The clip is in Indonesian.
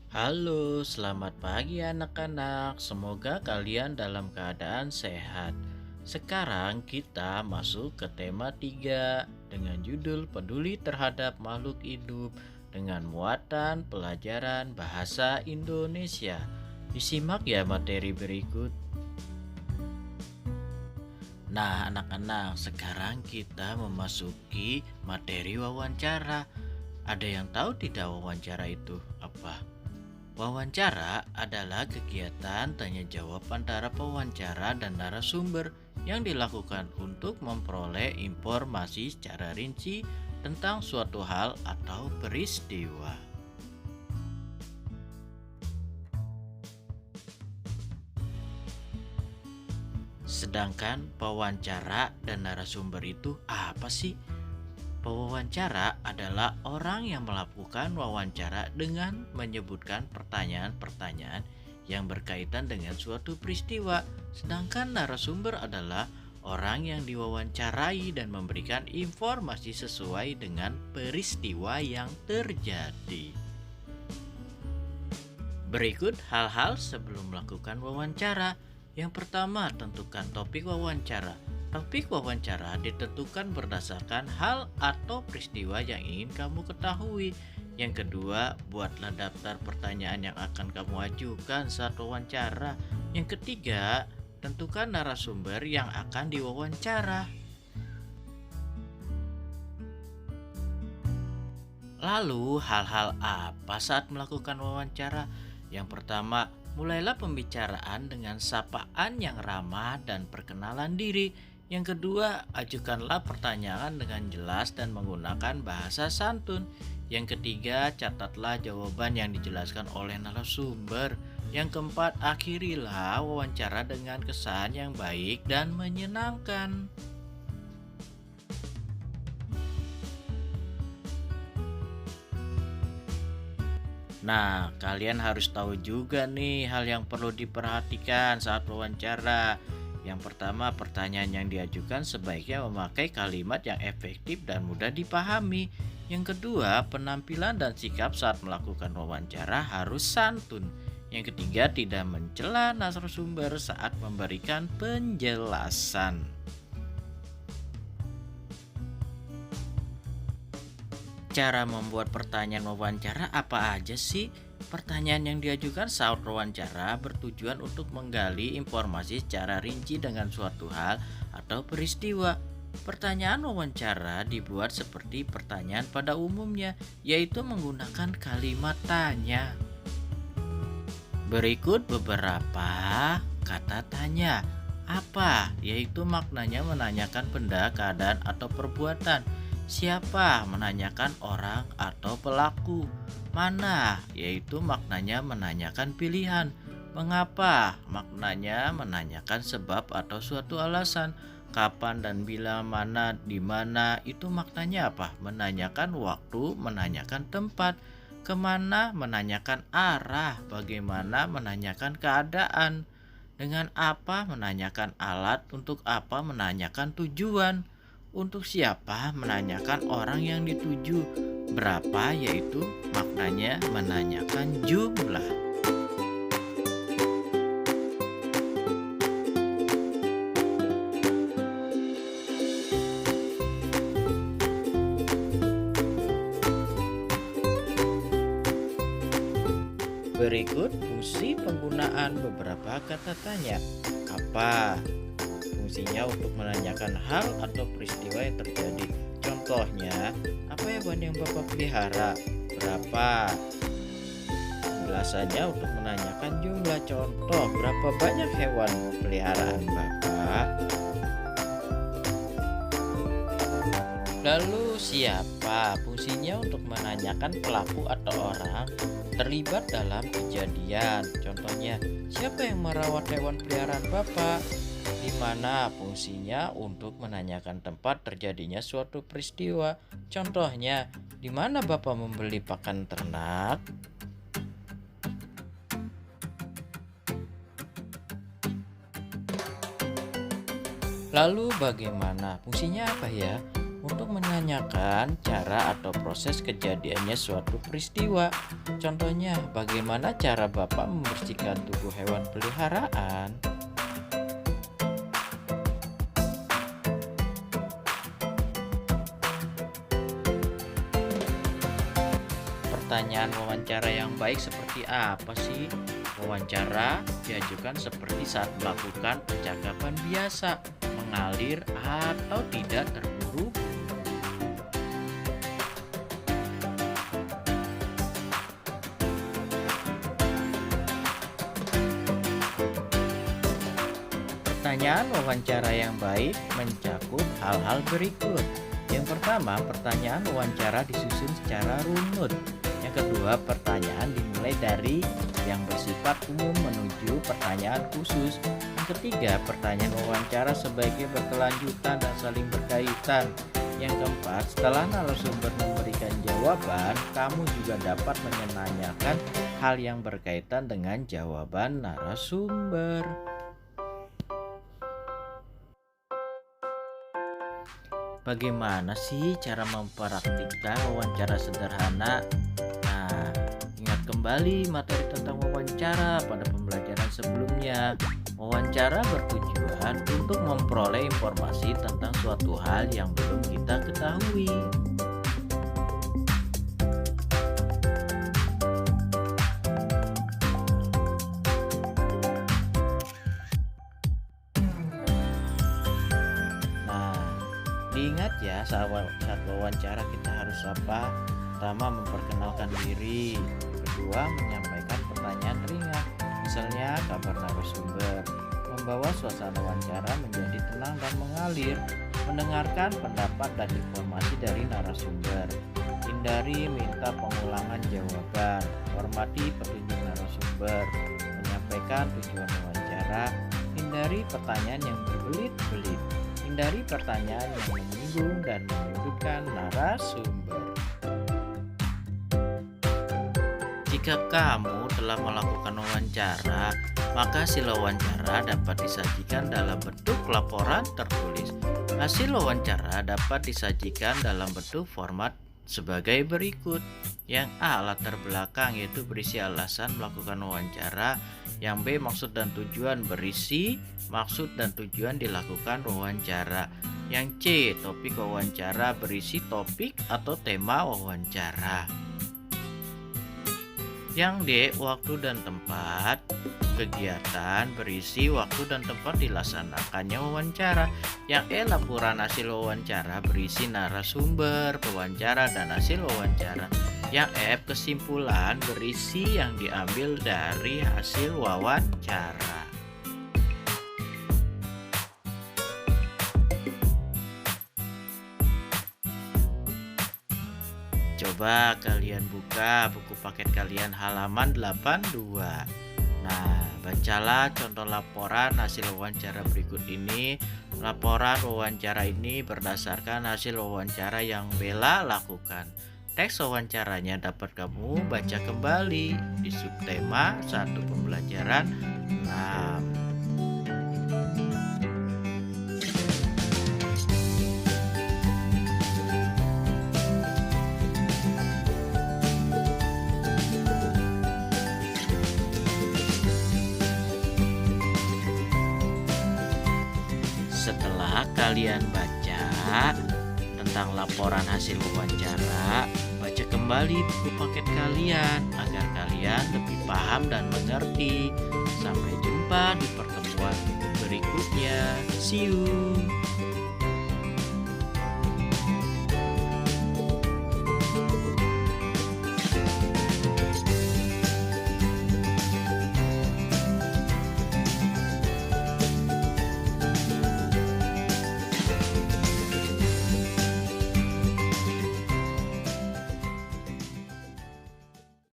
Halo, selamat pagi anak-anak. Semoga kalian dalam keadaan sehat. Sekarang kita masuk ke tema 3 dengan judul Peduli terhadap makhluk hidup dengan muatan pelajaran bahasa Indonesia. Disimak ya materi berikut. Nah, anak-anak, sekarang kita memasuki materi wawancara. Ada yang tahu tidak wawancara itu apa? Wawancara adalah kegiatan tanya jawab antara pewawancara dan narasumber yang dilakukan untuk memperoleh informasi secara rinci tentang suatu hal atau peristiwa. Sedangkan pewawancara dan narasumber itu apa sih? Pewawancara adalah orang yang melakukan wawancara dengan menyebutkan pertanyaan-pertanyaan yang berkaitan dengan suatu peristiwa. Sedangkan narasumber adalah orang yang diwawancarai dan memberikan informasi sesuai dengan peristiwa yang terjadi. Berikut hal-hal sebelum melakukan wawancara. Yang pertama, tentukan topik wawancara. Topik wawancara ditentukan berdasarkan hal atau peristiwa yang ingin kamu ketahui. Yang kedua, buatlah daftar pertanyaan yang akan kamu ajukan saat wawancara. Yang ketiga, tentukan narasumber yang akan diwawancara. Lalu, hal-hal apa saat melakukan wawancara? Yang pertama, mulailah pembicaraan dengan sapaan yang ramah dan perkenalan diri. Yang kedua, ajukanlah pertanyaan dengan jelas dan menggunakan bahasa santun. Yang ketiga, catatlah jawaban yang dijelaskan oleh narasumber. Yang keempat, akhirilah wawancara dengan kesan yang baik dan menyenangkan. Nah, kalian harus tahu juga nih hal yang perlu diperhatikan saat wawancara. Yang pertama, pertanyaan yang diajukan sebaiknya memakai kalimat yang efektif dan mudah dipahami. Yang kedua, penampilan dan sikap saat melakukan wawancara harus santun. Yang ketiga, tidak mencela narasumber saat memberikan penjelasan. Cara membuat pertanyaan wawancara apa aja sih? Pertanyaan yang diajukan saat wawancara bertujuan untuk menggali informasi secara rinci dengan suatu hal atau peristiwa. Pertanyaan wawancara dibuat seperti pertanyaan pada umumnya, yaitu menggunakan kalimat tanya. Berikut beberapa kata tanya. Apa? Yaitu maknanya menanyakan benda, keadaan, atau perbuatan. Siapa? Menanyakan orang atau pelaku. Mana? Yaitu maknanya menanyakan pilihan. Mengapa? Maknanya menanyakan sebab atau suatu alasan. Kapan dan bila, mana, di mana, itu maknanya apa? Menanyakan waktu, menanyakan tempat. Kemana? Menanyakan arah. Bagaimana? Menanyakan keadaan. Dengan apa? Menanyakan alat. Untuk apa? Menanyakan tujuan. Untuk siapa? Menanyakan orang yang dituju. Berapa? Yaitu maknanya menanyakan jumlah. Berikut fungsi penggunaan beberapa kata tanya. Apa? Fungsinya untuk menanyakan hal atau peristiwa yang terjadi. Contohnya, apa hewan yang Bapak pelihara? Berapa? Penjelasannya untuk menanyakan jumlah. Contoh, berapa banyak hewan peliharaan Bapak? Lalu siapa? Fungsinya untuk menanyakan pelaku atau orang terlibat dalam kejadian. Contohnya, siapa yang merawat hewan peliharaan Bapak? Di mana? Fungsinya untuk menanyakan tempat terjadinya suatu peristiwa. Contohnya, di mana Bapak membeli pakan ternak? Lalu bagaimana? Fungsinya apa ya? untuk menanyakan cara atau proses kejadiannya suatu peristiwa. Contohnya, bagaimana cara Bapak membersihkan tubuh hewan peliharaan? Pertanyaan wawancara yang baik seperti apa sih? Wawancara diajukan seperti saat melakukan percakapan biasa, mengalir atau tidak terburu. Pertanyaan wawancara yang baik mencakup hal-hal berikut. Yang pertama, pertanyaan wawancara disusun secara runut. Yang kedua, pertanyaan dimulai dari yang bersifat umum menuju pertanyaan khusus. Yang ketiga, pertanyaan wawancara sebagai berkelanjutan dan saling berkaitan. Yang keempat, setelah narasumber memberikan jawaban, kamu juga dapat menanyakan hal yang berkaitan dengan jawaban narasumber. Bagaimana sih cara mempraktikkan wawancara sederhana? Nah, ingat kembali materi tentang wawancara pada pembelajaran sebelumnya. Wawancara bertujuan untuk memperoleh informasi tentang suatu hal yang belum kita ketahui. Nah, diingat ya, saat wawancara kita harus apa? Pertama, memperkenalkan diri. Kedua, menyampaikan pertanyaan ringan, misalnya kabar narasumber. Membawa suasana wawancara menjadi tenang dan mengalir. Mendengarkan pendapat dan informasi dari narasumber. Hindari minta pengulangan jawaban. Hormati petunjuk narasumber. Menyampaikan tujuan wawancara. Hindari pertanyaan yang berbelit-belit. Hindari pertanyaan yang menyinggung dan menyudutkan narasumber. Jika kamu telah melakukan wawancara, maka hasil wawancara dapat disajikan dalam bentuk laporan tertulis. Hasil wawancara dapat disajikan dalam bentuk format sebagai berikut. Yang A, latar belakang, yaitu berisi alasan melakukan wawancara. Yang B, maksud dan tujuan, berisi maksud dan tujuan dilakukan wawancara. Yang C, topik wawancara, berisi topik atau tema wawancara. Yang D, waktu dan tempat kegiatan, berisi waktu dan tempat dilaksanakannya wawancara. Yang E, laporan hasil wawancara, berisi narasumber pewawancara dan hasil wawancara. Yang F, kesimpulan, berisi yang diambil dari hasil wawancara. Coba kalian buka buku paket kalian halaman 82. Nah, bacalah contoh laporan hasil wawancara berikut ini. Laporan wawancara ini berdasarkan hasil wawancara yang Bella lakukan. Teks wawancaranya dapat kamu baca kembali di subtema 1 pembelajaran 6. Setelah kalian baca tentang laporan hasil wawancara, baca kembali buku paket kalian agar kalian lebih paham dan mengerti. Sampai jumpa di pertemuan berikutnya. See you.